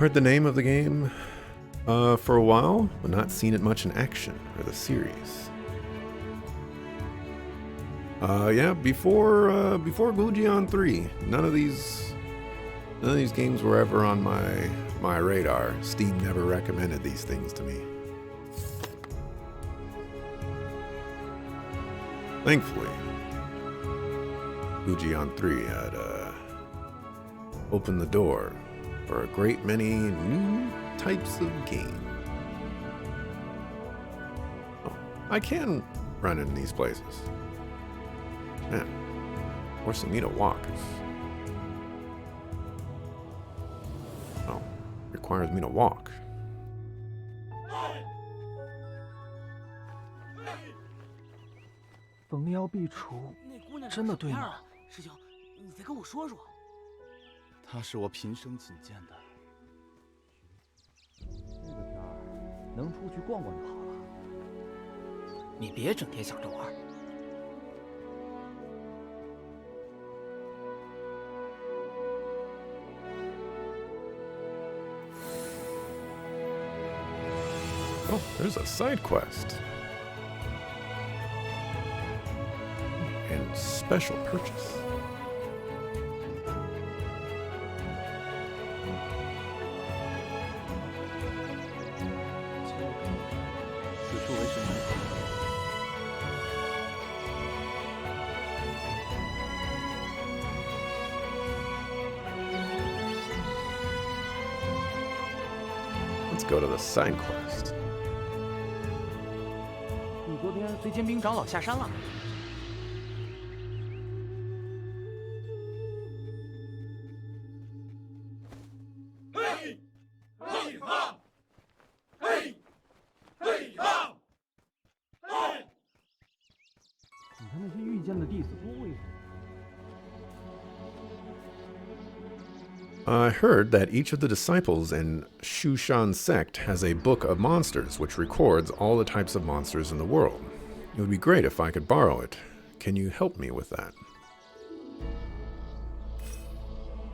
Heard the name of the game for a while, but not seen it much in action or the series. Yeah, before Glugion 3, none of these games were ever on my radar. Steam never recommended these things to me. Thankfully, Glugion 3 had opened the door for a great many new types of game. Oh, I can run in these places. Man, forcing me to walk is... Oh, requires me to walk. 逢妖必除，真的对吗？师兄，你再跟我说说。她是我平生仅见的。这个天儿，能出去逛逛就好了。你别整天想着玩。Oh, there's a side quest. And special purchase. Let's go to the side quest. 你昨天随天兵长老下山了？嘿，嘿哈，嘿，嘿哈，嘿。你看那些御剑的弟子多威风。 I heard that each of the disciples in Shushan sect has a book of monsters which records all the types of monsters in the world. It would be great if I could borrow it. Can you help me with that?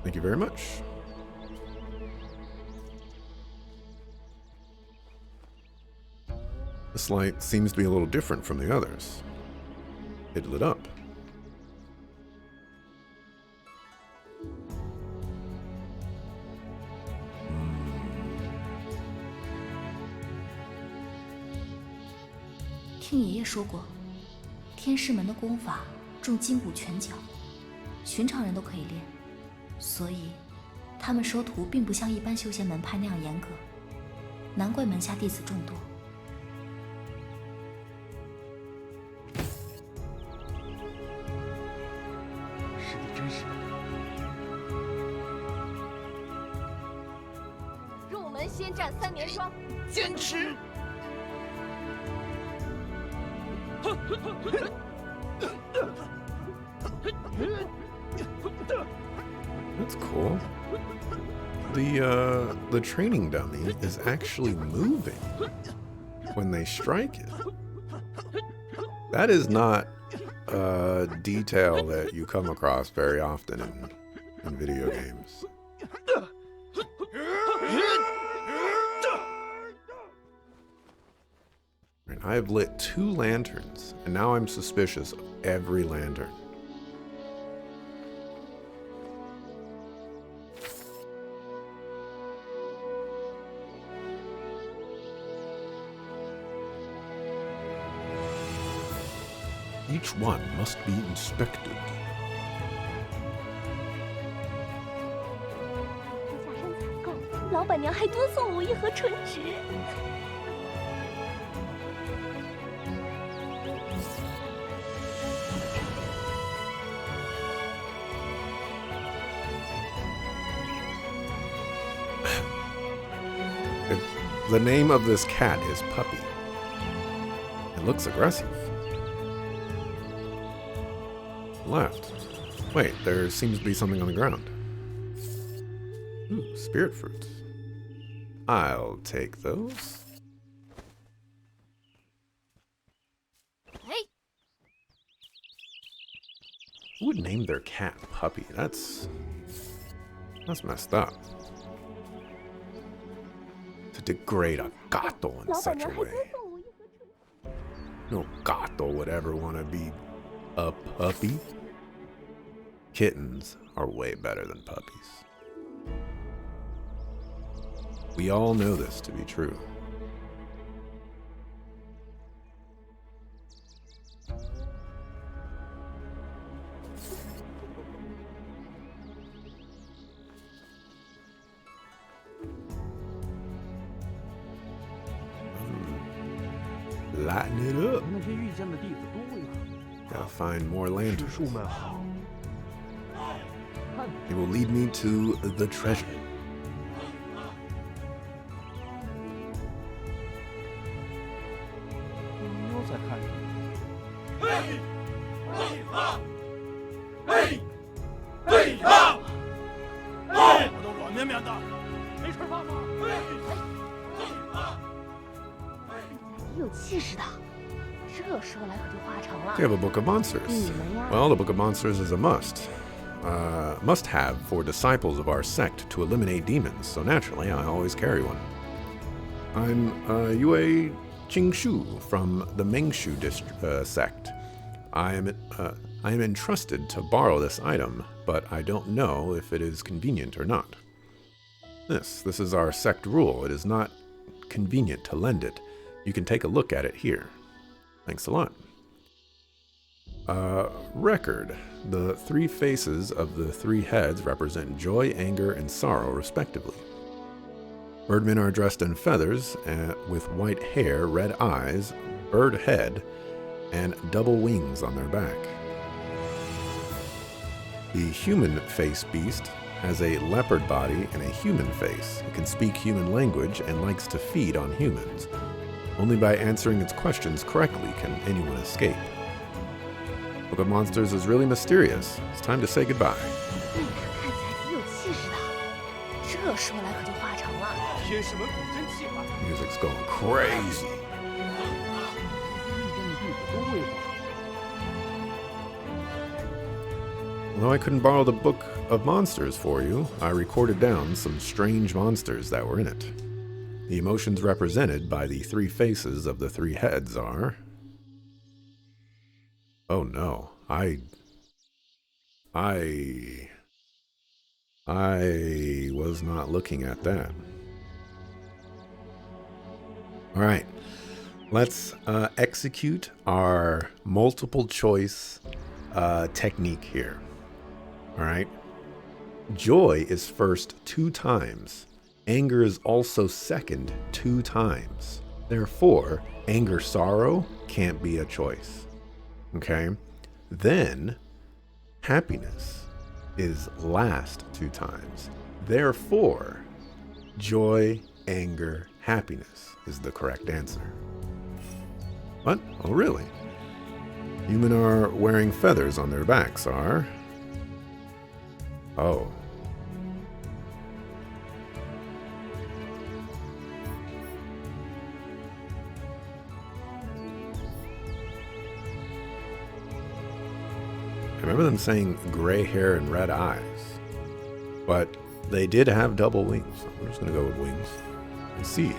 Thank you very much. This light seems to be a little different from the others. It lit up. Hmm. 听爷爷说过，天师门的功法重筋骨拳脚，寻常人都可以练，所以他们收徒并不像一般修仙门派那样严格，难怪门下弟子众多。师弟真是。入门先战3年霜，坚持。 That's cool. The training dummy is actually moving when they strike it. That is not a detail that you come across very often in video games. I have lit 2 lanterns, and now I'm suspicious of every lantern. Each one must be inspected. 下山采购，老板娘还多送我1盒纯纸。 The name of this cat is Puppy. It looks aggressive. Left. Wait, there seems to be something on the ground. Ooh, spirit fruits. I'll take those. Hey. Who would name their cat Puppy? That's messed up. degrade a gato in 老板 such 娘 a 还 way. 多送我一盒橙。 No gato would ever want to be a puppy. Kittens are way better than puppies. We all know this to be true. Lighten it up. 那些御剑的弟子多呀， Gotta find more 师 lanterns. 叔们好。看， It will lead me to the treasure. 你又在看什么？嘿，嘿哈，嘿，嘿哈，嘿，我都软绵绵的，没吃饭吗？嘿，嘿哈，挺有气势的，这说来可就话长了。 They have a book of monsters. 你们呀， Well, the book of monsters is a must have for disciples of our sect to eliminate demons. So naturally, I always carry one. I'm Yue Jingshu from the Mengshu sect. I am entrusted to borrow this item, but I don't know if it is convenient or not. This is our sect rule. It is not convenient to lend it. You can take a look at it here. Thanks a lot. Record. The three faces of the three heads represent joy, anger, and sorrow, respectively. Birdmen are dressed in feathers with white hair, red eyes, bird head, and double wings on their back. The human face beast has a leopard body and a human face. It can speak human language and likes to feed on humans. Only by answering its questions correctly can anyone escape. Book of Monsters is really mysterious. It's time to say goodbye. 对呀，看起来挺有气势的，这说来可就话长了。天使们古镇计划， Music's going crazy. 御剑的弟子多呀。 Although I couldn't borrow the Book of Monsters for you, I recorded down some strange monsters that were in it. The emotions represented by the three faces of the three heads are... Oh no, I was not looking at that. All right, let's execute our multiple choice technique here. All right. Joy is first 2 times. Anger is also second 2 times. Therefore, anger, sorrow can't be a choice. Okay. Then, happiness is last 2 times. Therefore, joy, anger, happiness is the correct answer. What? Oh, really? Human are wearing feathers on their backs, are? Oh. I remember them saying gray hair and red eyes, but they did have double wings. So I'm just going to go with wings. And see.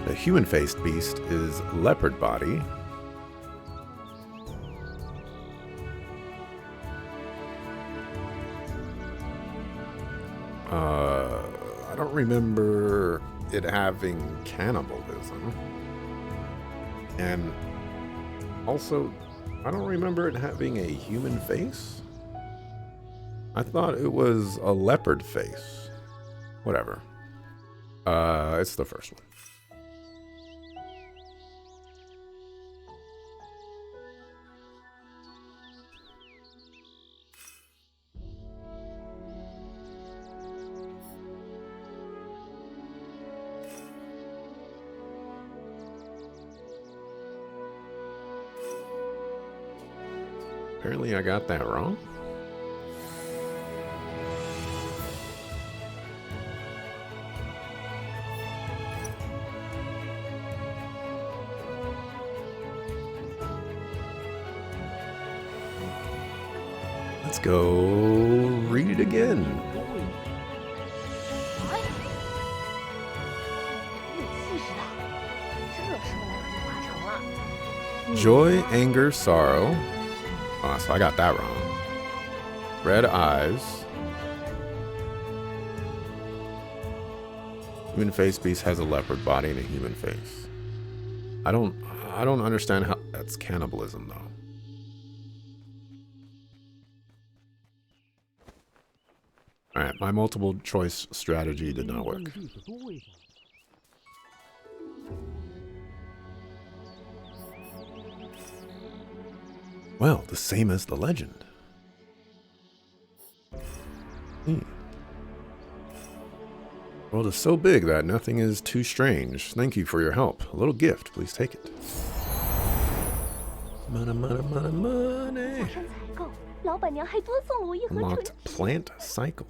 The human-faced beast is leopard body. I don't remember it having cannibalism. And also, I don't remember it having a human face. I thought it was a leopard face. Whatever. It's the first one. Apparently I got that wrong. Let's go read it again. Joy, anger, sorrow. Oh, so I got that wrong. Red eyes. Human face beast has a leopard body and a human face. I don't understand how that's cannibalism though. Alright, my multiple choice strategy did not work. 弟子多为什么？ Well, the same as the legend. The world is so big that nothing is too strange. Thank you for your help. A little gift, please take it. Money, money, money, money. 下山采购，老板娘还多送了我一盒纯 Unlocked plant cycle.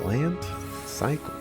Plant cycle.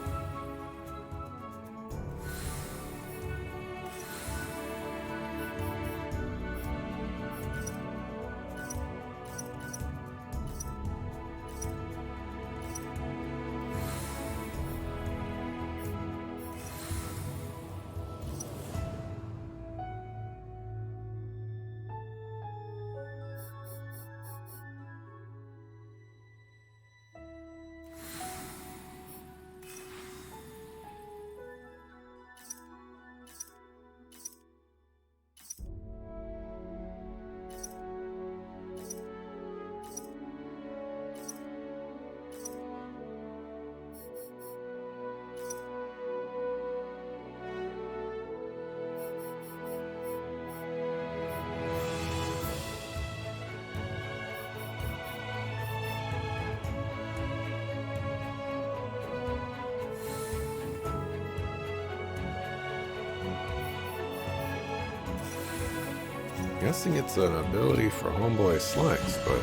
Guessing it's an ability for Homeboy Slice, but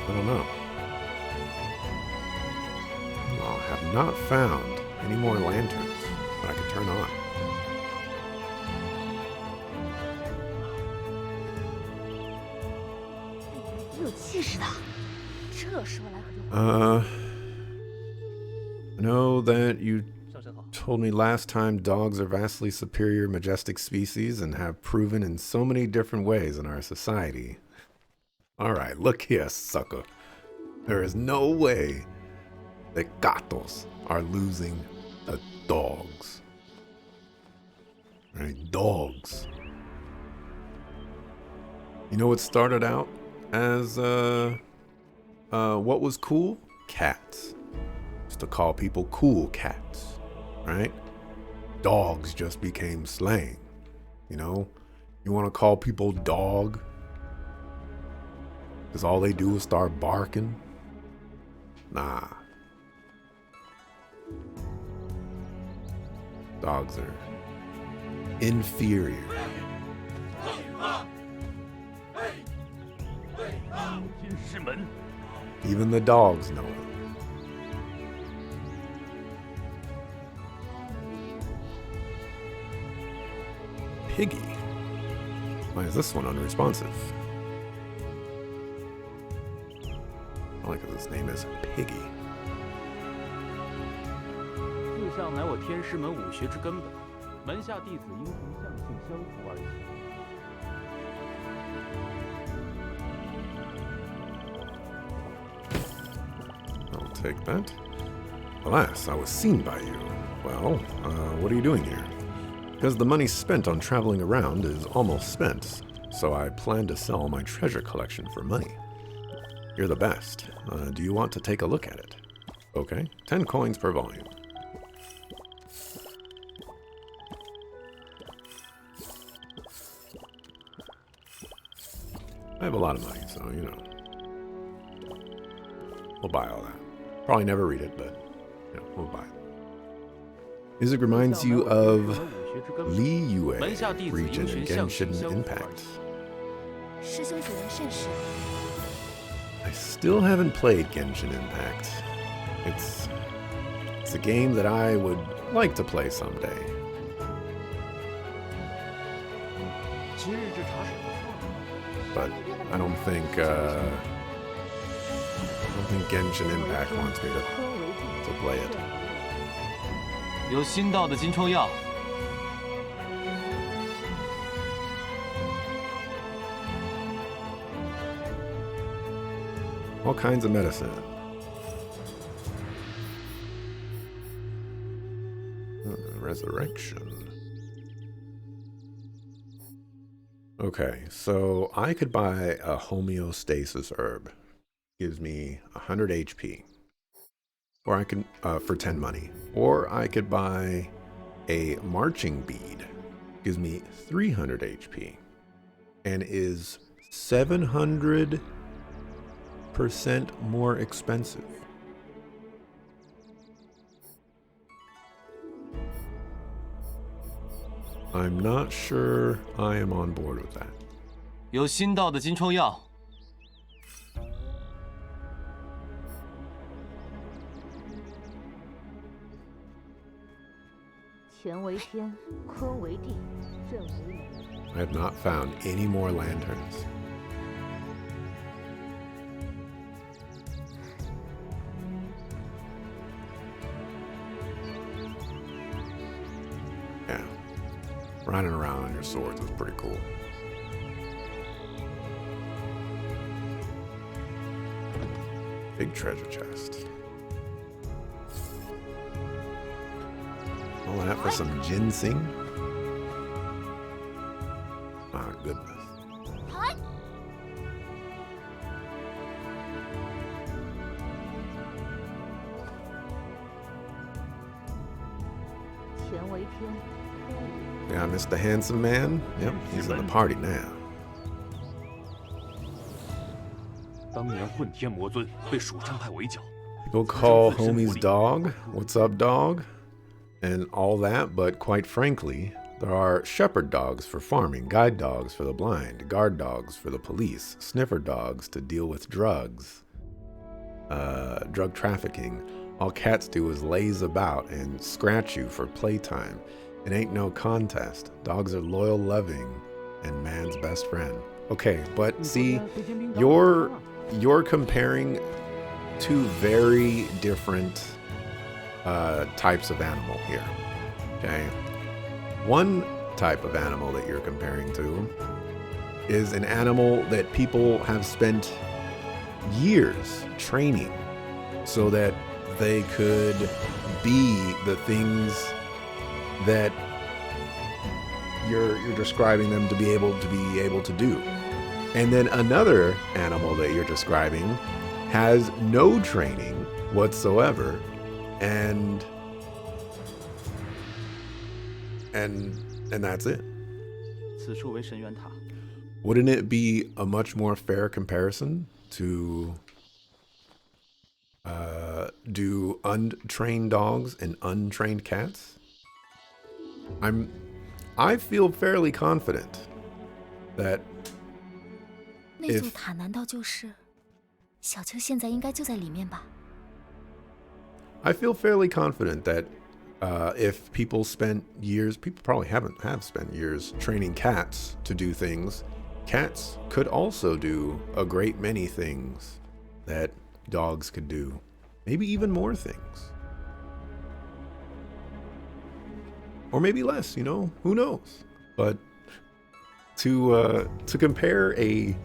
I don't know. I have not found any more lanterns that I can turn on. 有气势的，这说来可就 I know that you 上身好。 told me last time dogs are vastly superior majestic species and have proven in so many different ways in our society. Alright, look here, sucker. There is no way that gatos are losing to dogs. Right, dogs. You know what started out as what was cool? Cats. Used to call people cool cats. Right? Dogs just became slang. You know? You want to call people dog? Because all they do is start barking? Nah. Dogs are inferior. 天师门， Even the dogs know it. Piggy. Why is this one unresponsive? I like that his name is Piggy. 志向乃我天师门武学之根本，门下弟子应从相性相处而起。 I'll take that. Alas, I was seen by you. Well, what are you doing here? Because the money spent on traveling around is almost spent, so I plan to sell my treasure collection for money. You're the best. Do you want to take a look at it? Okay, 10 coins per volume. I have a lot of money, so you know. we'll buy all that. Probably never read it, but you know, we'll buy it. Music reminds you of Liyue region in Genshin Impact. 师兄主人甚是。 I still haven't played Genshin Impact. It's a game that I would like to play someday. 今日这茶水不错。 But I don't think Genshin Impact wants me to play it. 有新到的金疮药。 All kinds of medicine. Resurrection. Okay, so I could buy a homeostasis herb. Gives me 100 HP. Or I can, for 10 money. Or I could buy a marching bead. Gives me 300 HP. And is 700% more expensive. I'm not sure I am on board with that. 有新到的金疮药。 乾为天，坤为地，震为雷。 I have not found any more lanterns. Yeah. Riding around on your swords is pretty cool. Big treasure chest. All that for some ginseng? My goodness. 乾为天，坤为地。 Yeah, Mr. Handsome Man. Yep, he's in the party now. 当年混天魔尊被蜀山派围剿， People call homies dog. What's up, dog? And all that, but quite frankly, there are shepherd dogs for farming, guide dogs for the blind, guard dogs for the police, sniffer dogs to deal with drugs, drug trafficking. All cats do is laze about and scratch you for playtime. It ain't no contest. Dogs are loyal, loving, and man's best friend. Okay, but see, you're comparing two very different types of animal here. Okay, one type of animal that you're comparing to is an animal that people have spent years training so that they could be the things that you're describing them to be able to do. And then another animal that you're describing has no training whatsoever, and that's it. 此处为神元塔。 Wouldn't it be a much more fair comparison to do untrained dogs and untrained cats? I feel fairly confident that 那座塔难道就是小秋现在应该就在里面吧？ I feel fairly confident that if people spent years, people probably have spent years training cats to do things, cats could also do a great many things that dogs could do. Maybe even more things. Or maybe less, you know, who knows? But to compare a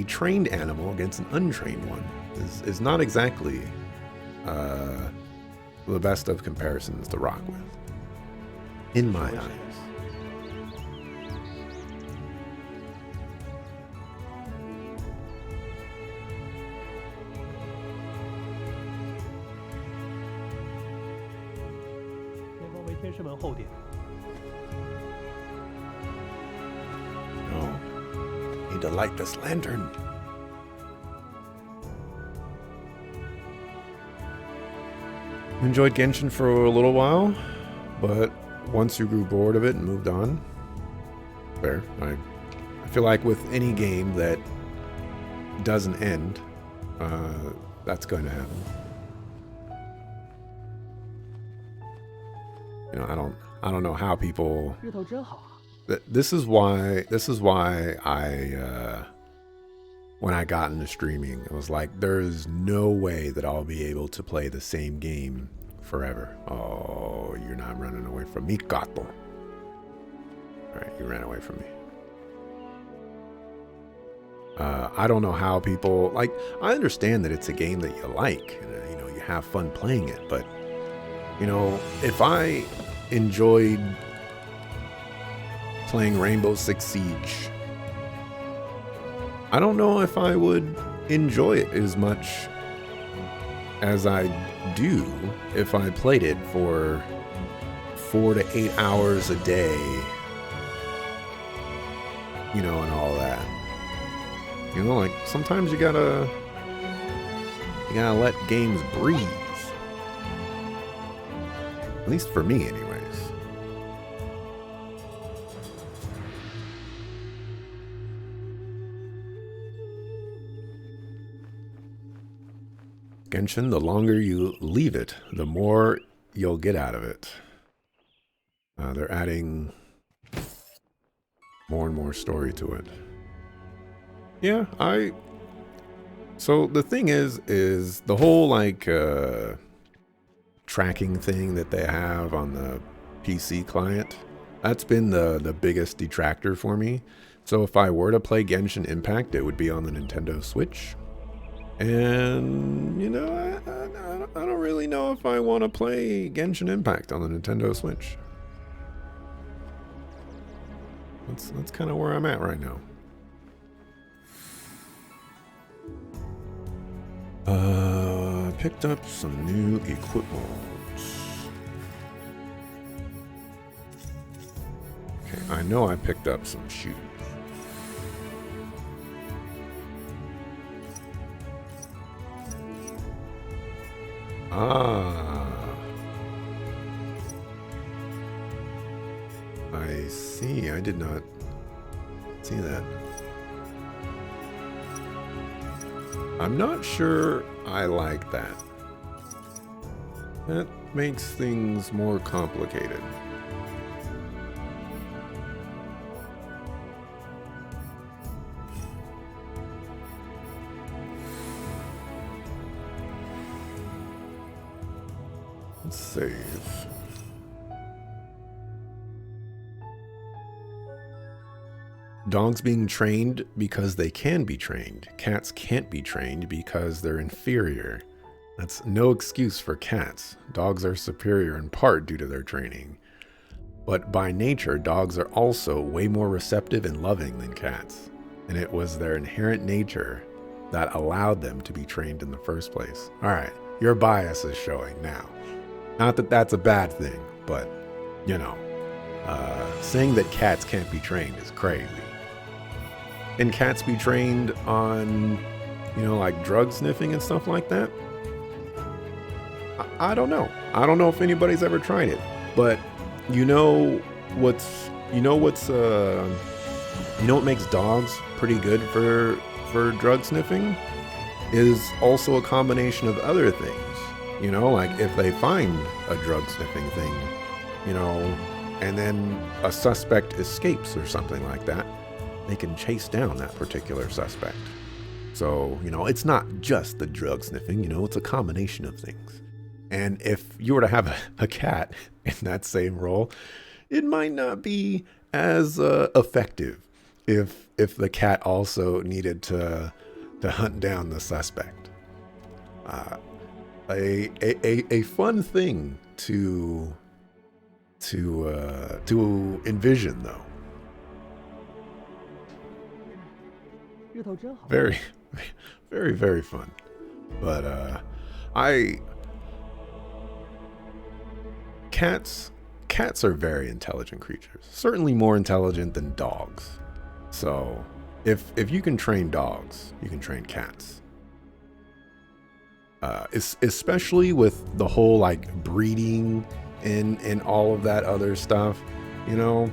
trained animal against an untrained one is not exactly the best of comparisons to rock with, in my eyes. Oh, need to light this lantern. Enjoyed Genshin for a little while, but once you grew bored of it and moved on, fair. I feel like with any game that doesn't end, that's going to happen. You know, I don't know how people. This is why I when I got into streaming, it was like there's no way that I'll be able to play the same game forever. Oh, you're not running away from me, Gato. All right, you ran away from me. I don't know how people like. I understand that it's a game that you like, and you know you have fun playing it, but you know if I enjoyed playing Rainbow Six Siege, I don't know if I would enjoy it as much as I do if I played it for 4 to 8 hours a day, you know, and all that. You know, like sometimes you gotta let games breathe. At least for me, anyways. Genshin, the longer you leave it, the more you'll get out of it. They're adding more and more story to it. Yeah, so the thing is the whole like tracking thing that they have on the PC client, that's been the biggest detractor for me. So if I were to play Genshin Impact, it would be on the Nintendo Switch. And, you know, I don't really know if I want to play Genshin Impact on the Nintendo Switch. That's kind of where I'm at right now. Picked up some new equipment. Okay, I know I picked up some shoes. I see. I did not see that. I'm not sure I like that. That makes things more complicated. Let's save. Dogs being trained because they can be trained. Cats can't be trained because they're inferior. That's no excuse for cats. Dogs are superior in part due to their training. But by nature, dogs are also way more receptive and loving than cats. And it was their inherent nature that allowed them to be trained in the first place. All right, your bias is showing now. Not that that's a bad thing, but, you know, saying that cats can't be trained is crazy. Can cats be trained on, you know, like drug sniffing and stuff like that? I don't know. I don't know if anybody's ever tried it, but you know what makes dogs pretty good for drug sniffing is also a combination of other things. You know, like if they find a drug sniffing thing, you know, and then a suspect escapes or something like that, they can chase down that particular suspect. So, you know, it's not just the drug sniffing, you know, it's a combination of things. And if you were to have a cat in that same role, it might not be as effective if the cat also needed to hunt down the suspect. A fun thing to envision, though. Very, very, very fun. But cats are very intelligent creatures. Certainly more intelligent than dogs. So if you can train dogs, you can train cats. especially with the whole like breeding and all of that other stuff. You know,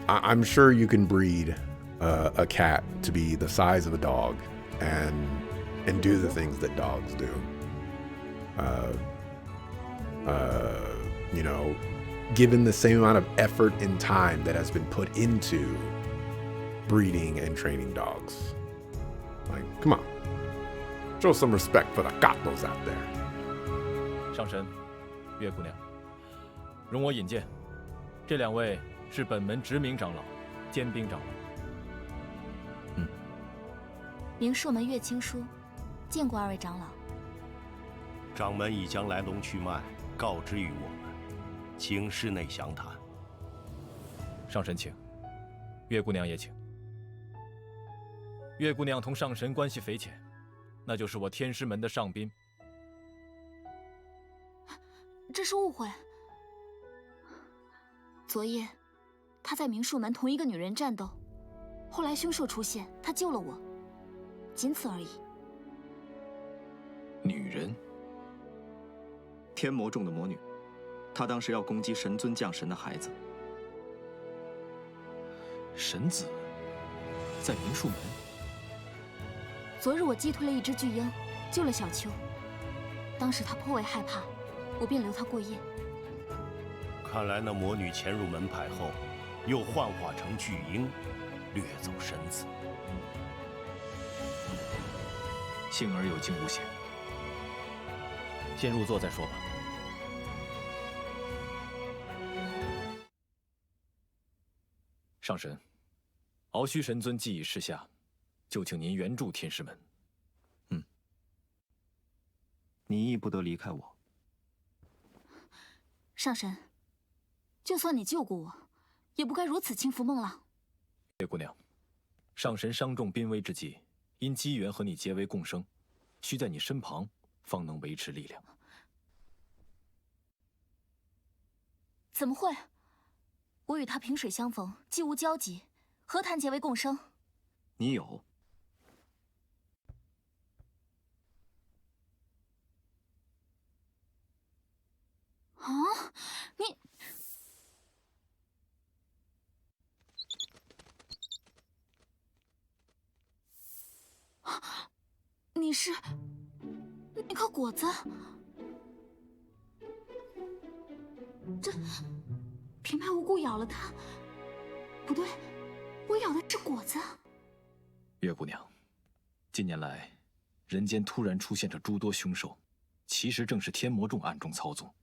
I'm sure you can breed a cat to be the size of a dog and do the things that dogs do. You know, given the same amount of effort and time that has been put into breeding and training dogs. Like, come on. Show some respect for the gatos out there. 上神，月姑娘，容我引荐，这2位是本门执明长老、坚冰长老。明术门岳青书，见过2位长老。掌门已将来龙去脉告知于我们，请室内详谈。上神请，月姑娘也请。月姑娘同上神关系匪浅，那就是我天师门的上宾。这是误会。昨夜，他在明术门同一个女人战斗，后来凶兽出现，他救了我，仅此而已。女人？天魔众的魔女，她当时要攻击神尊降神的孩子。神子在明术门。昨日我击退了一只巨鹰，救了小秋。当时他颇为害怕，我便留他过夜。看来那魔女潜入门派后，又幻化成巨鹰，掠走神子。幸而有惊无险，先入座再说吧。上神，鳌虚神尊既已示下，就请您援助天师门。你亦不得离开我。上神，就算你救过我，也不该如此轻浮孟浪。月姑娘，上神伤重濒危之际，因机缘和你结为共生，需在你身旁，方能维持力量。怎么会？我与他萍水相逢，既无交集，何谈结为共生？你有。啊！你你是那颗果子？这平白无故咬了它？不对，我咬的是果子。月姑娘，近年来，人间突然出现着诸多凶兽，其实正是天魔众暗中操纵。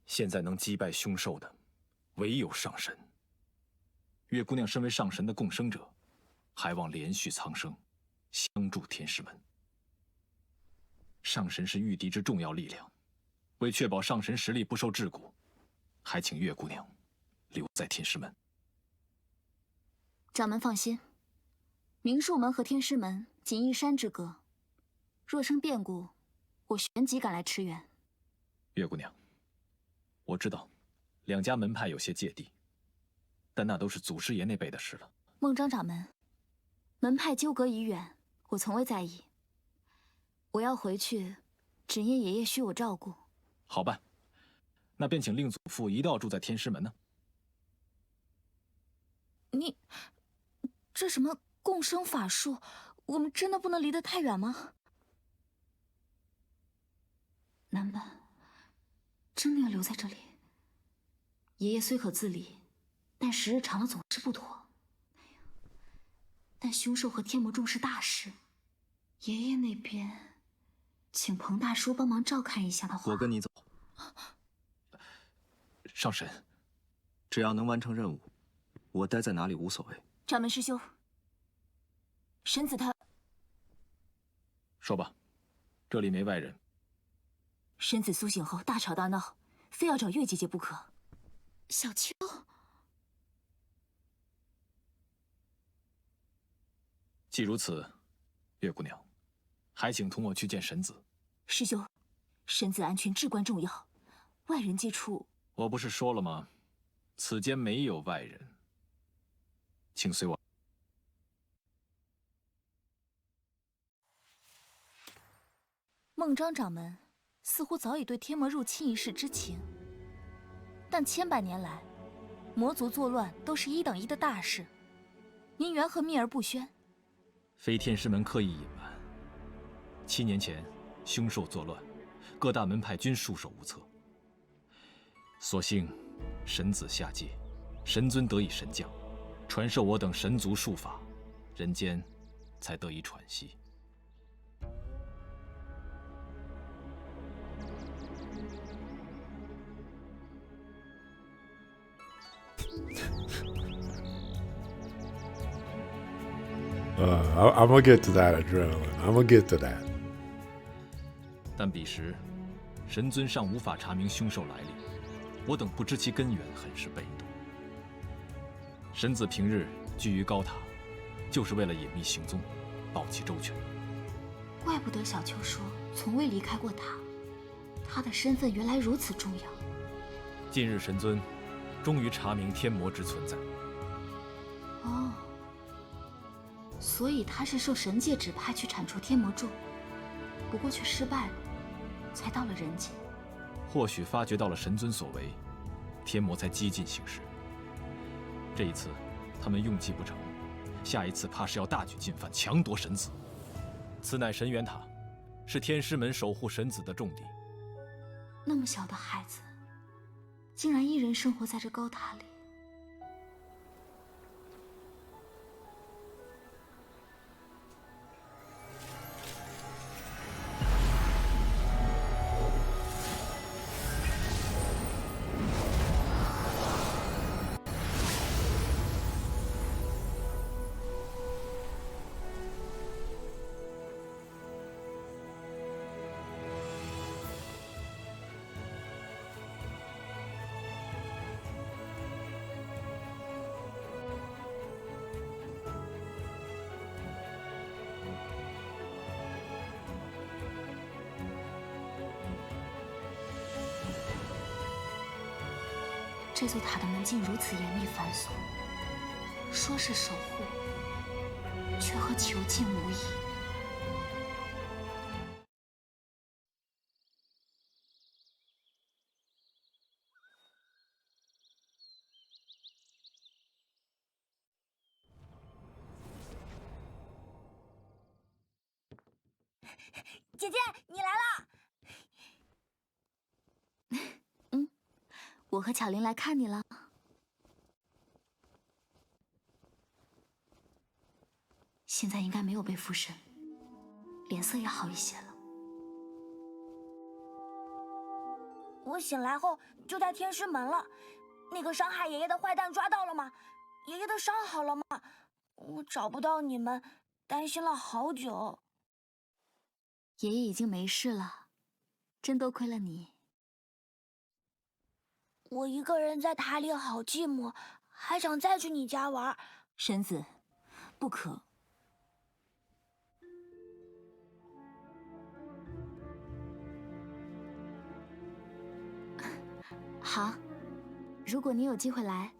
现在能击败凶兽的，唯有上神。月姑娘身为上神的共生者，还望连续苍生，相助天师门。上神是御敌之重要力量，为确保上神实力不受桎梏，还请月姑娘留在天师门。掌门放心，明术门和天师门仅一山之隔，若生变故，我旋即赶来驰援。月姑娘，我知道2家门派有些芥蒂，但那都是祖师爷那辈的事了。孟章掌门，门派纠葛已远，我从未在意。我要回去，只因爷爷需我照顾。好办，那便请令祖父一道住在天师门呢。你，这什么共生法术？我们真的不能离得太远吗？难不真的要留在这里？爷爷虽可自理，但时日长了总是不妥。但凶兽和天魔众是大事，爷爷那边，请彭大叔帮忙照看一下的话，我跟你走。上神，只要能完成任务，我待在哪里无所谓。掌门师兄，神子他……说吧，这里没外人。神子苏醒后大吵大闹，非要找月姐姐不可。小秋，既如此，月姑娘，还请同我去见神子。师兄，神子安全至关重要，外人接触……我不是说了吗？此间没有外人，请随我。孟章掌门似乎早已对天魔入侵一事知情，但千百年来，魔族作乱都是一等一的大事，您缘何秘而不宣？非天师门刻意隐瞒。7年前，凶兽作乱，各大门派均束手无策。所幸，神子下界，神尊得以神降，传授我等神族术法，人间才得以喘息。I'm gonna get to that adrenaline. I'm gonna get to that. 但彼时，神尊尚无法查明凶兽来历，我等不知其根源，很是被动。神子平日居于高塔，就是为了隐秘行踪，保其周全。怪不得小秋说从未离开过塔，他的身份原来如此重要。近日，神尊终于查明天魔之存在。哦，所以他是受神界指派去铲除天魔柱，不过却失败了，才到了人间。或许发觉到了神尊所为，天魔才激进行事。这一次，他们用计不成，下一次怕是要大举进犯，强夺神子。此乃神元塔，是天师门守护神子的重地。那么小的孩子，竟然一人生活在这高塔里。这座塔的门禁如此严密繁琐，说是守护，却和囚禁无异。姐姐，你来啦！我和巧玲来看你了。现在应该没有被附身，脸色也好一些了。我醒来后就在天师门了，那个伤害爷爷的坏蛋抓到了吗？爷爷的伤好了吗？我找不到你们，担心了好久。爷爷已经没事了，真多亏了你。我一个人在塔里好寂寞，还想再去你家玩。神子，不可。好，如果你有机会来，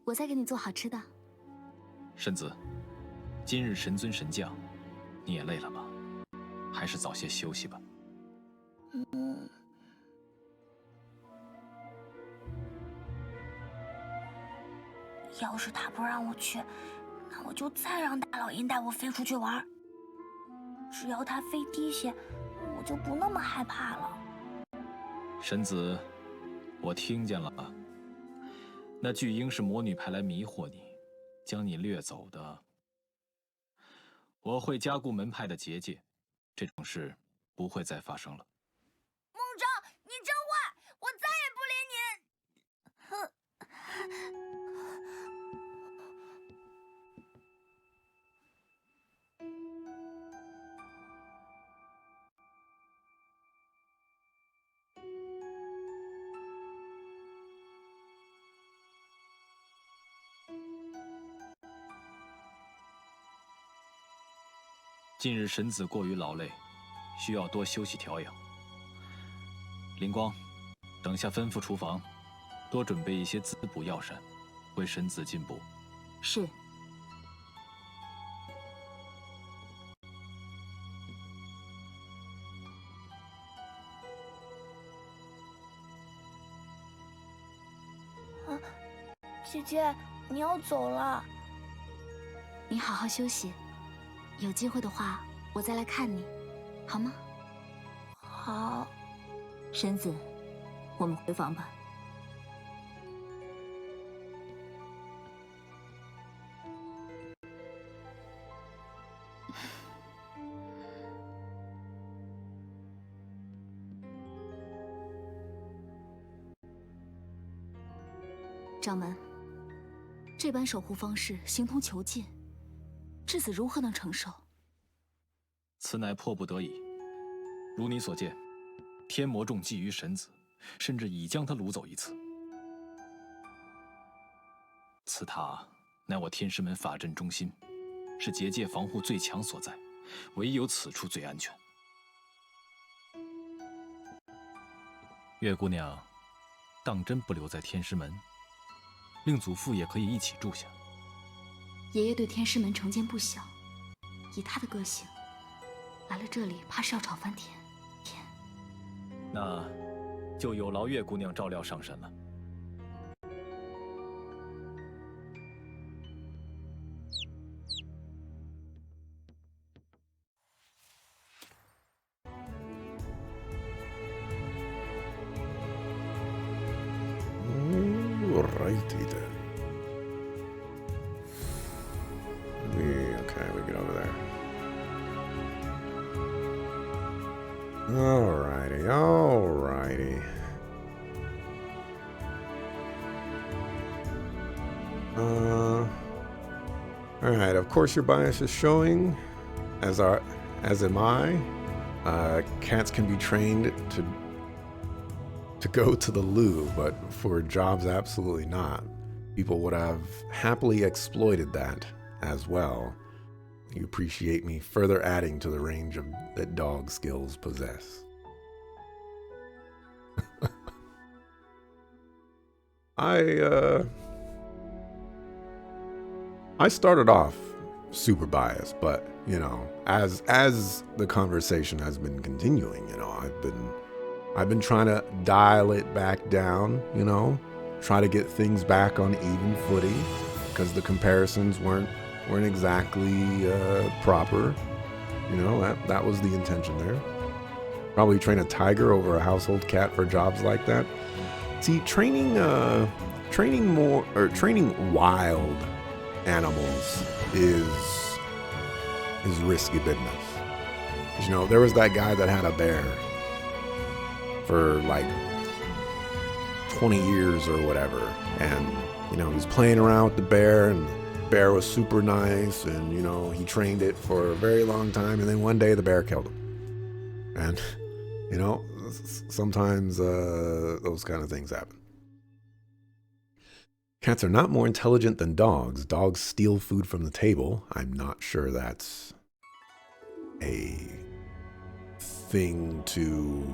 我再给你做好吃的。神子，今日神尊神降，你也累了吧？还是早些休息吧。要是他不让我去，那我就再让大老鹰带我飞出去玩。只要他飞低些，我就不那么害怕了。神子，我听见了，那巨鹰是魔女派来迷惑你，将你掠走的。我会加固门派的结界，这种事不会再发生了。孟章，你真坏，我再也不理你。哼。近日神子过于劳累，需要多休息调养。灵光，等下吩咐厨房多准备一些滋补药膳，为神子进补。是。姐姐，你要走了。你好好休息，有机会的话我再来看你，好吗？好。神子，我们回房吧。掌门，这般守护方式形同囚禁，质子如何能承受？此乃迫不得已。如你所见，天魔众觊觎神子，甚至已将他掳走一次。此塔乃我天师门法阵中心，是结界防护最强所在，唯有此处最安全。月姑娘，当真不留在天师门？令祖父也可以一起住下。爷爷对天师门成见不小，以他的个性，来了这里怕是要吵翻天。那就有劳月姑娘照料上神了。Alrighty then. Okay, we get over there. Alrighty, alrighty. Alright, of course your bias is showing, as am I. Cats can be trained to go to the loo, but for jobs, absolutely not. People would have happily exploited that as well. You appreciate me further adding to the range of that dog skills possess. I started off super biased, but you know, as the conversation has been continuing, you know, I've been trying to dial it back down, you know, try to get things back on even footing, because the comparisons weren't exactly proper. You know, that was the intention there. Probably train a tiger over a household cat for jobs like that. See, training wild animals is risky business. 'Cause, you know, there was that guy that had a bear for like 20 years or whatever, and you know, he was playing around with the bear, and the bear was super nice, and you know, he trained it for a very long time, and then one day the bear killed him. And you know, sometimes those kind of things happen. Cats are not more intelligent than dogs. Dogs steal food from the table. I'm not sure that's a thing to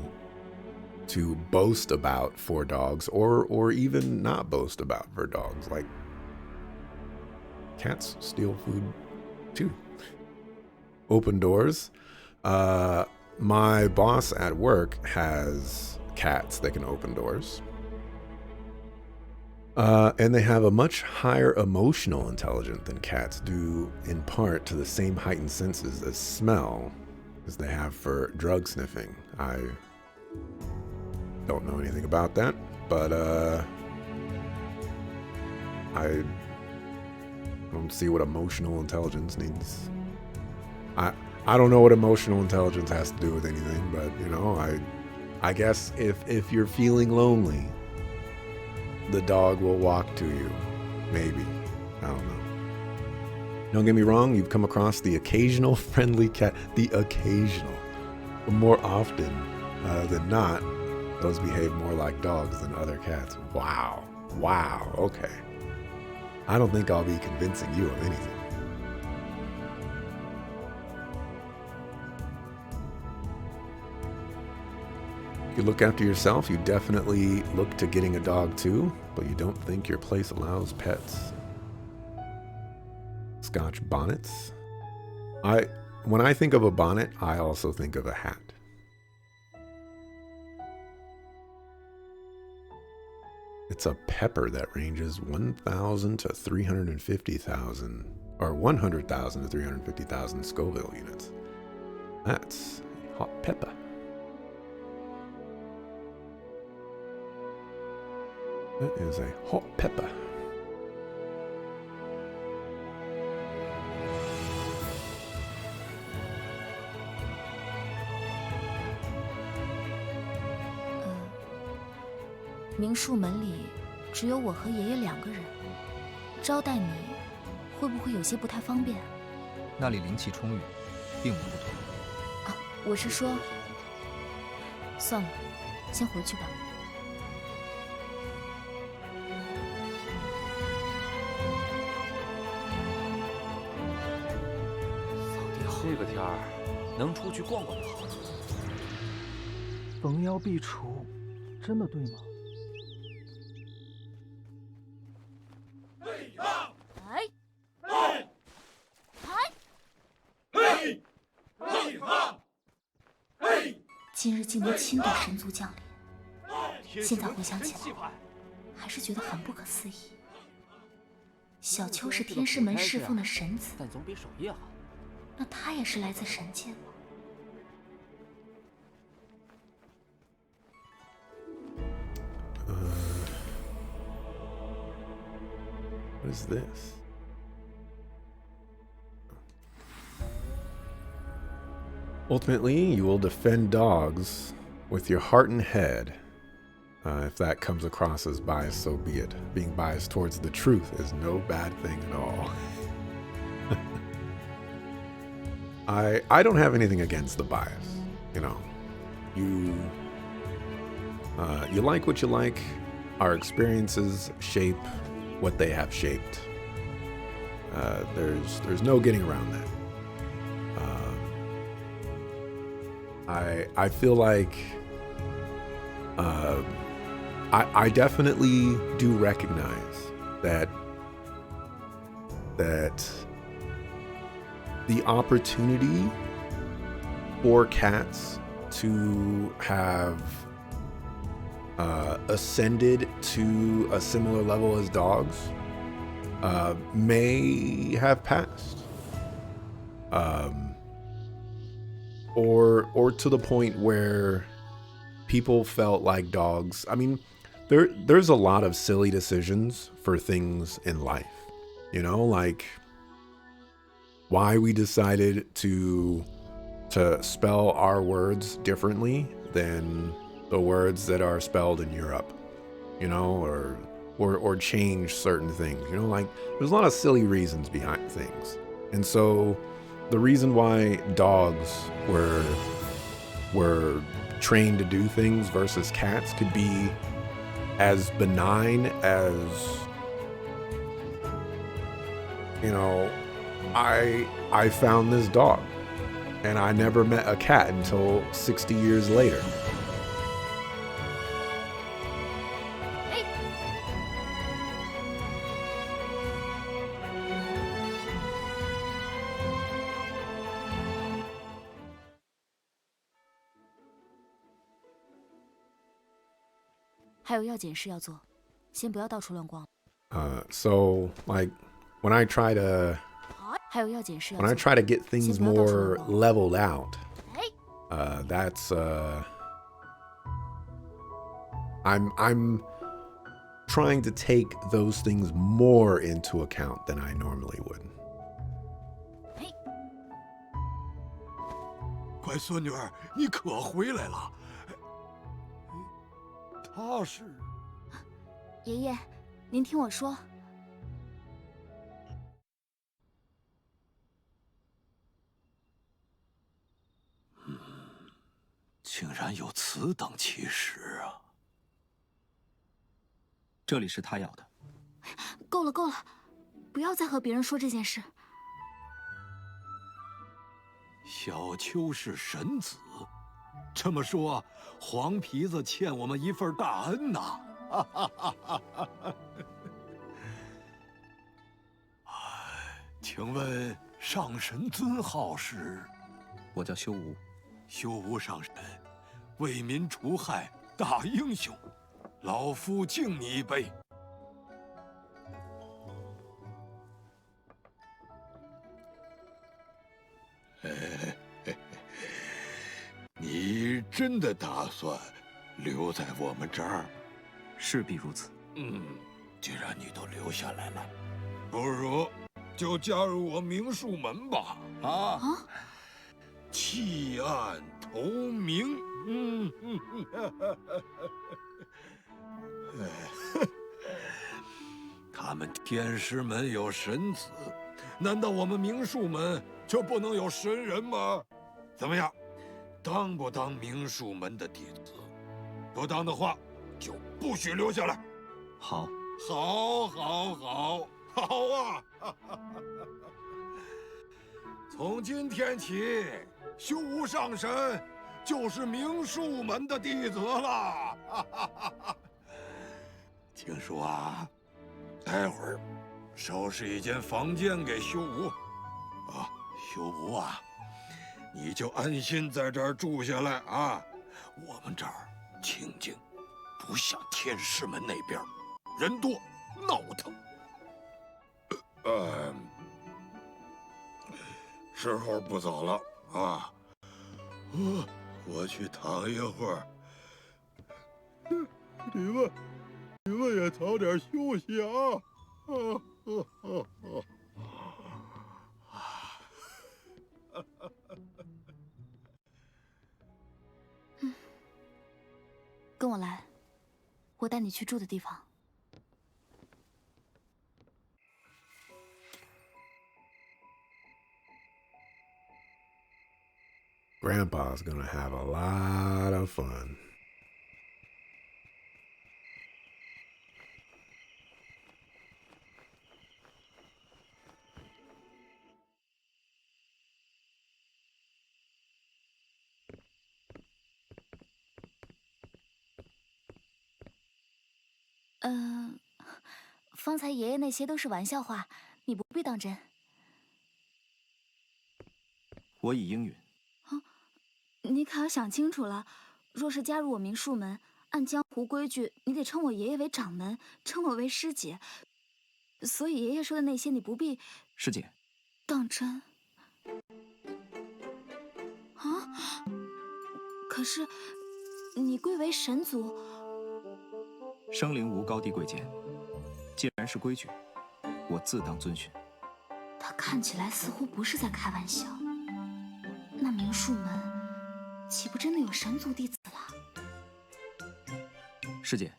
boast about for dogs, or even not boast about for dogs. Like, cats steal food too. Open doors. My boss at work has cats that can open doors. And they have a much higher emotional intelligence than cats, due in part to the same heightened senses as smell as they have for drug sniffing. I don't know anything about that, but I don't see what emotional intelligence needs. I don't know what emotional intelligence has to do with anything, but you know, I guess if you're feeling lonely, the dog will walk to you. Maybe. I don't know. Don't get me wrong, you've come across the occasional friendly cat. The occasional. But more often than not, those behave more like dogs than other cats. Wow. Wow. Okay. I don't think I'll be convincing you of anything. You look after yourself, you definitely look to getting a dog too, but you don't think your place allows pets. Scotch bonnets. When I think of a bonnet, I also think of a hat. It's a pepper that ranges 1,000 to 350,000, or 100,000 to 350,000 Scoville units. That's a hot pepper. That is a hot pepper.明术门里只有我和爷爷2个人，招待你会不会有些不太方便？那里灵气充裕，并无不妥。啊，我是说，算了，先回去吧。这个天儿，能出去逛逛就好。逢妖必除，真的对吗？今日竟能亲睹神族降临，现在回想起来，还是觉得很不可思议。小丘是天师门侍奉的神子，但总比守夜好。那他也是来自神界吗？What is this? Ultimately, you will defend dogs with your heart and head. If that comes across as bias, so be it. Being biased towards the truth is no bad thing at all. I don't have anything against the bias. You know, you like what you like. Our experiences shape what they have shaped. There's no getting around that. I feel like I definitely do recognize that the opportunity for cats to have ascended to a similar level as dogs may have passed. Or to the point where people felt like dogs. I mean, there's a lot of silly decisions for things in life, you know, like why we decided to spell our words differently than the words that are spelled in Europe, you know, or change certain things, you know, like there's a lot of silly reasons behind things. And so the reason why dogs were trained to do things versus cats could be as benign as, you know, I found this dog and I never met a cat until 60 years later. So like when I try to get things more leveled out, that's I'm trying to take those things more into account than I normally would. 乖孙女儿，你可回来了。他是爷爷，您听我说。竟然有此等奇事啊！这里是他要的。够了，够了，不要再和别人说这件事。小丘是神子，这么说，黄皮子欠我们一份大恩呐！请问上神尊号是？我叫修吾。修吾上神，为民除害，大英雄。老夫敬你一杯。你真的打算留在我们这儿？势必如此。既然你都留下来了，不如就加入我明术门吧！弃暗投明。他们天师门有神子，难道我们明术门就不能有神人吗？怎么样，当不当明术门的弟子？不当的话，就不许留下来。好，好啊！从今天起，修无上神就是明术门的弟子了。听说啊，待会儿收拾一间房间给修无。修无啊，你就安心在这儿住下来啊。我们这儿清静，不像天师门那边人多闹腾。时候不早了啊，我去躺一会儿。你们也早点休息啊！跟我来，我带你去住的地方。Grandpa's gonna have a lot of fun. 方才爷爷那些都是玩笑话，你不必当真。我已应允。你可要想清楚了，若是加入我明术门，按江湖规矩，你得称我爷爷为掌门，称我为师姐。所以爷爷说的那些，你不必。师姐，当真？可是你贵为神族，生灵无高低贵贱，既然是规矩，我自当遵循。他看起来似乎不是在开玩笑。那明术门岂不真的有神族弟子了？师姐，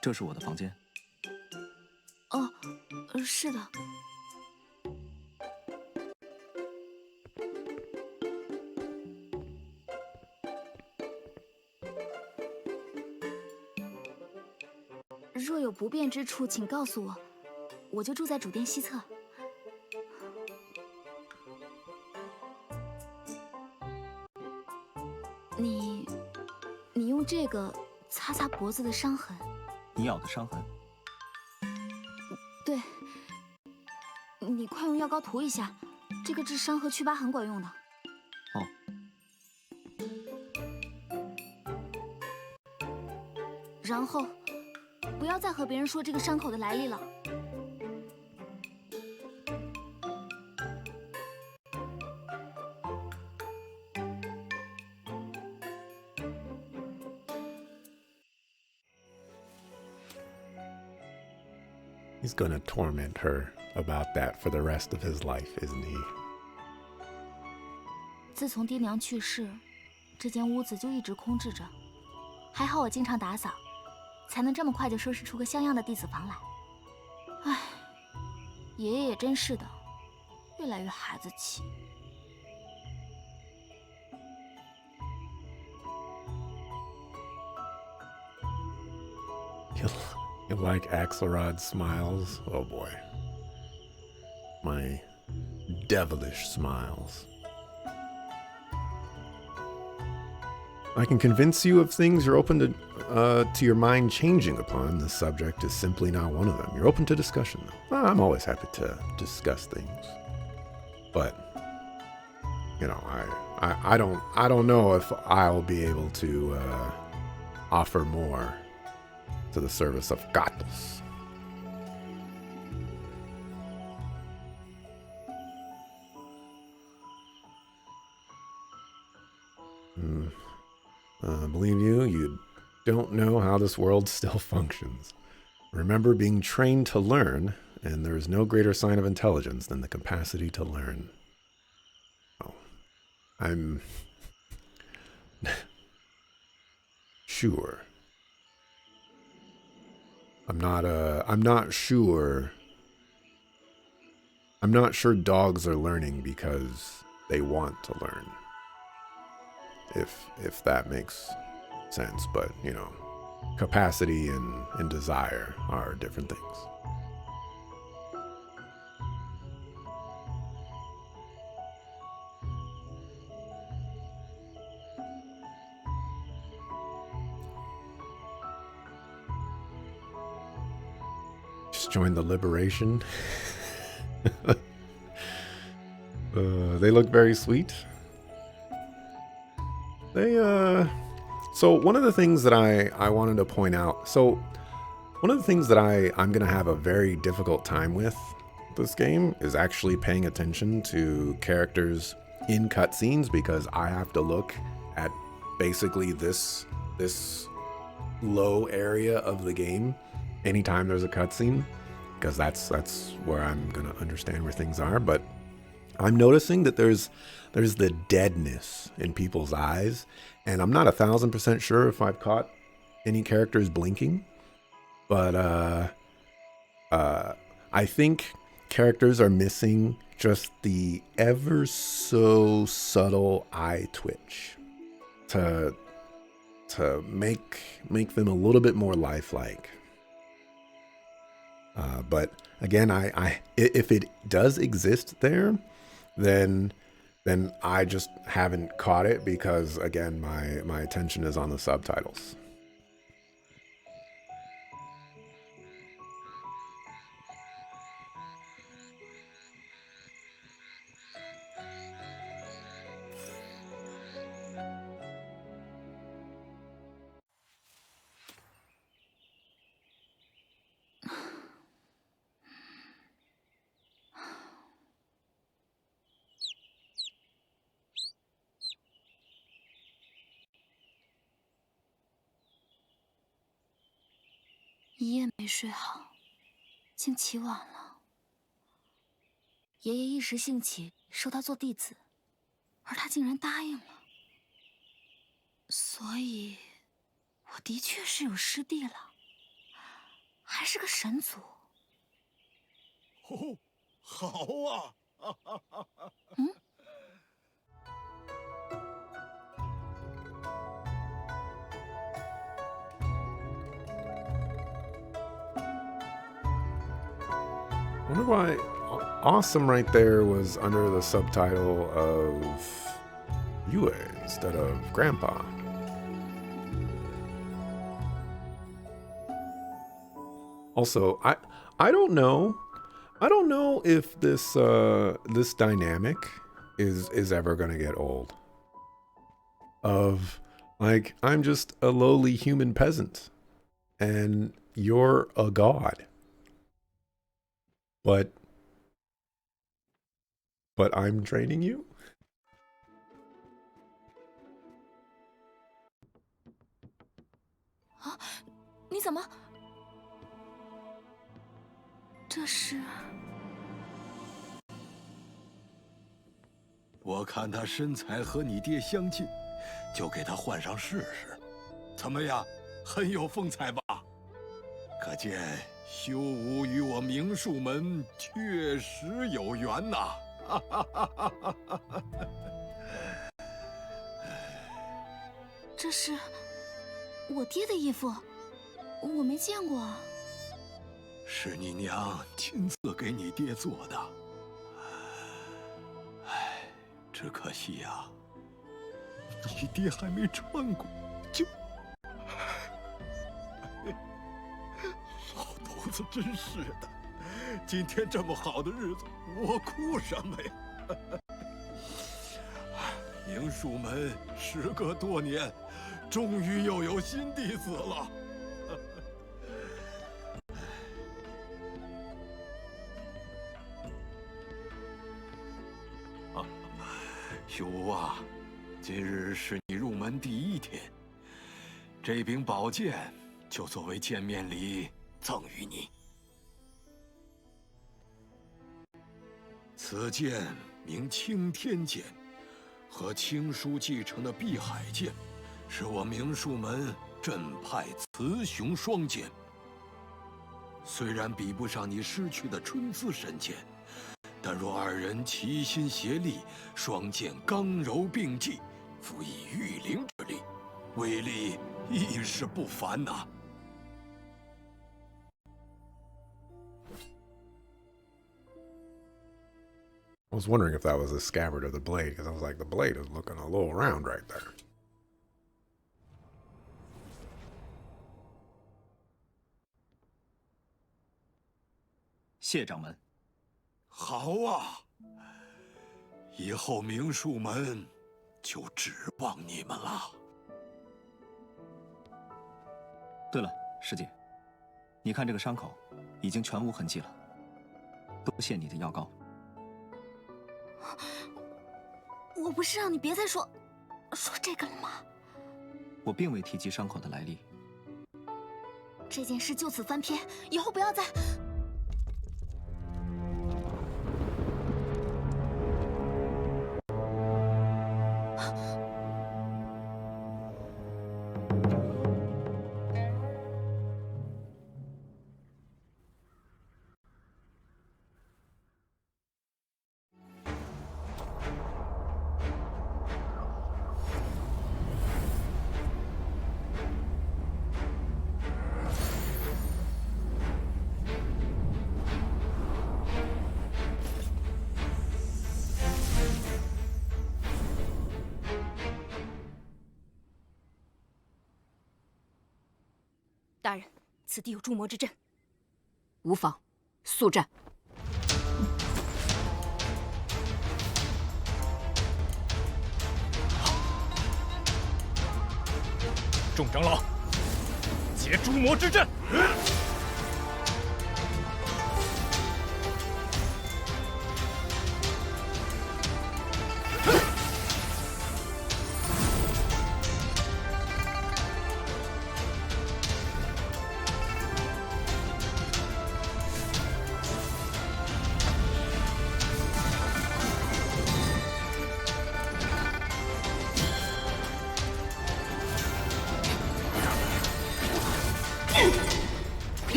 这是我的房间。是的。若有不便之处，请告诉我，我就住在主殿西侧。你用这个擦擦脖子的伤痕。你咬的伤痕？对。你快用药膏涂一下，这个治伤和祛疤很管用的。然后，不要再和别人说这个伤口的来历了。He's gonna torment her about that for the rest of his life, isn't he? 自从爹娘去世，这间屋子就一直空置着。还好我经常打扫，才能这么快就收拾出个像样的弟子房来。唉，爷爷也真是的，越来越孩子气。You like Axelrod's smiles? Oh boy. My devilish smiles. I can convince you of things you're open to your mind changing upon. The subject is simply not one of them. You're open to discussion, though. I'm always happy to discuss things. But, you know, I don't know if I'll be able to offer more to the service of Gatos. Believe you don't know how this world still functions. Remember being trained to learn, and there is no greater sign of intelligence than the capacity to learn. Oh, I'm sure. I'm not sure dogs are learning because they want to learn. If that makes sense, but you know, capacity and desire are different things. Just joined the Liberation. They look very sweet. So one of the things that I wanted to point out, so one of the things that I'm going to have a very difficult time with this game is actually paying attention to characters in cutscenes, because I have to look at basically this low area of the game anytime there's a cutscene, because that's where I'm going to understand where things are. But I'm noticing that there's the deadness in people's eyes, and I'm not 1,000% sure if I've caught any characters blinking, but I think characters are missing just the ever so subtle eye twitch to make them a little bit more lifelike. But again, if it does exist there, then I just haven't caught it, because again, my attention is on the subtitles.一夜没睡好，竟起晚了。爷爷一时兴起收他做弟子，而他竟然答应了。所以，我的确是有师弟了，还是个神族。哦，好啊！嗯。I wonder why awesome right there was under the subtitle of Yue instead of Grandpa. Also, I don't know if this this dynamic is ever gonna get old. Of like, I'm just a lowly human peasant and you're a god. But I'm training you? 啊，你怎么？这是？我看他身材和你爹相近，就给他换上试试，怎么样？很有风采吧？可见修武与我明术门确实有缘呐！这是我爹的衣服，我没见过啊。是你娘亲自给你爹做的。唉，只可惜呀，你爹还没穿过就……老头子真是的，今天这么好的日子，我哭什么呀？明术门时隔多年，终于又有新弟子了。修武啊，今日是你入门第1天，这柄宝剑就作为见面礼赠予你。此剑名青天剑，和青书继承的碧海剑，是我明术门镇派雌雄双剑。虽然比不上你失去的春姿神剑，但若2人齐心协力，双剑刚柔并济，辅以御灵之力，威力亦是不凡呐。I was wondering if that was the scabbard of the blade, because I was like, the blade is looking a little round right there. 谢掌门。好啊，以后明术门就指望你们了。对了，师姐，你看这个伤口，已经全无痕迹了。多谢你的药膏。我不是让你别再说这个了吗？我并未提及伤口的来历。这件事就此翻篇，以后不要再……大人，此地有诸魔之阵，无妨，速战！众长老，结诸魔之阵！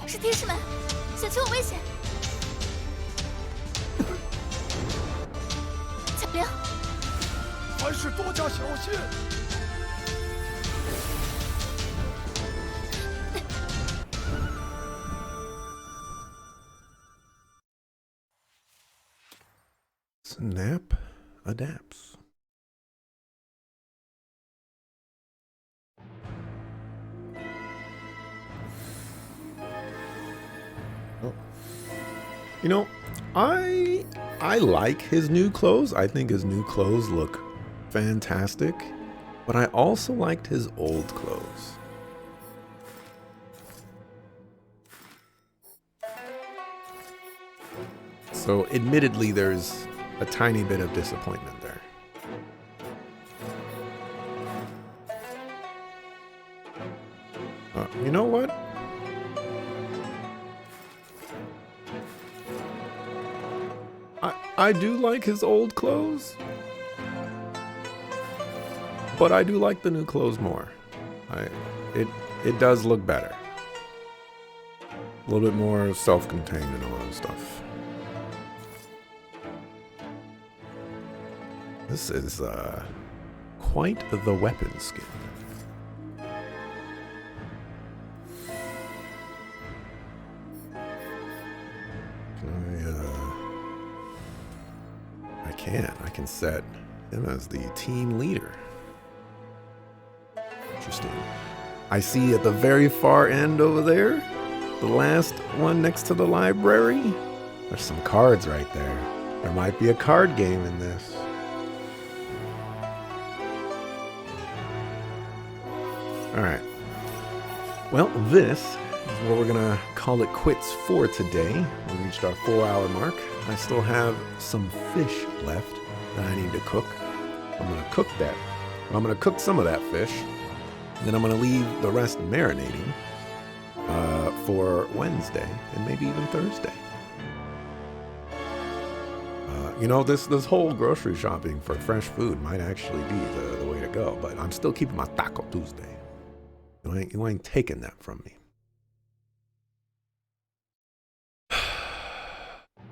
是天使们，小丘有危险！小玲，凡事多加小心。Snap adapts. Oh. You know, I like his new clothes. I think his new clothes look fantastic, but I also liked his old clothes. So admittedly, there's a tiny bit of disappointment there. You know what? I do like his old clothes, but I do like the new clothes more. It does look better. A little bit more self-contained and all that stuff. This is quite the weapon skin. I can set him as the team leader. Interesting. I see at the very far end over there, the last one next to the library, there's some cards right there. There might be a card game in this. Alright. Well, this is where we're gonna call it quits for today. We reached our 4-hour mark. I still have some fish left that I need to cook. I'm gonna cook that. I'm gonna cook some of that fish. Then I'm gonna leave the rest marinating for Wednesday and maybe even Thursday. You know, this whole grocery shopping for fresh food might actually be the way to go, but I'm still keeping my Taco Tuesday. You ain't taking that from me.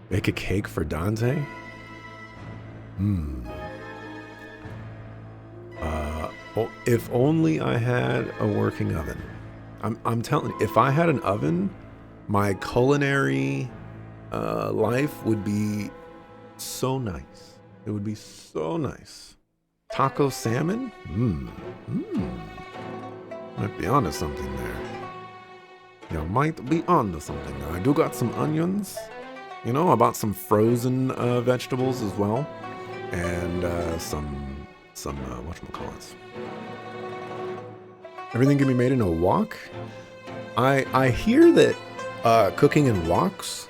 Bake a cake for Dante? Well, if only I had a working oven. I'm telling you, if I had an oven, my culinary life would be so nice. It would be so nice. Taco salmon? Might be onto something there. You might be onto something there. I do got some onions. You know, I bought some frozen vegetables as well. And some whatchamacallits. Everything can be made in a wok. I hear that cooking in woks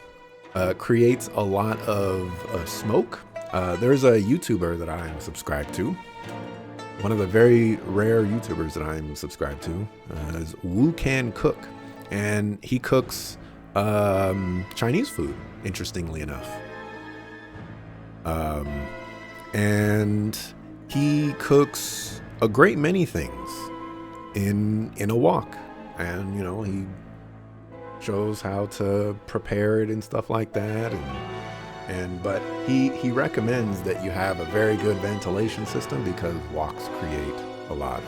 creates a lot of smoke. There's a YouTuber that I'm subscribed to. One of the very rare YouTubers that I'm subscribed to is Wu Can Cook. And he cooks Chinese food, interestingly enough. And he cooks a great many things in a wok. And, you know, he shows how to prepare it and stuff like that. But he recommends that you have a very good ventilation system because woks create a lot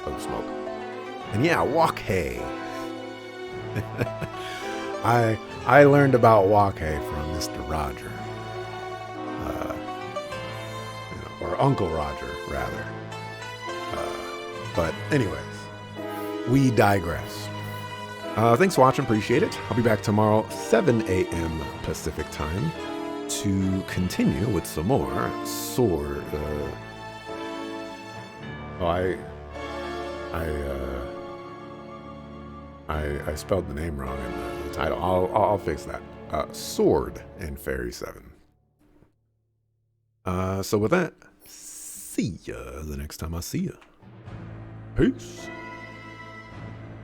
of smoke. And yeah, wok hay. I learned about wok hay from Mr. Roger. Or Uncle Roger, rather. But anyways, we digress. Thanks for watching, appreciate it. I'll be back tomorrow, 7 a.m. Pacific time, to continue with some more sword. I spelled the name wrong in the title. I'll fix that. Sword and Fairy 7. So with that, see ya the next time I see ya. Peace.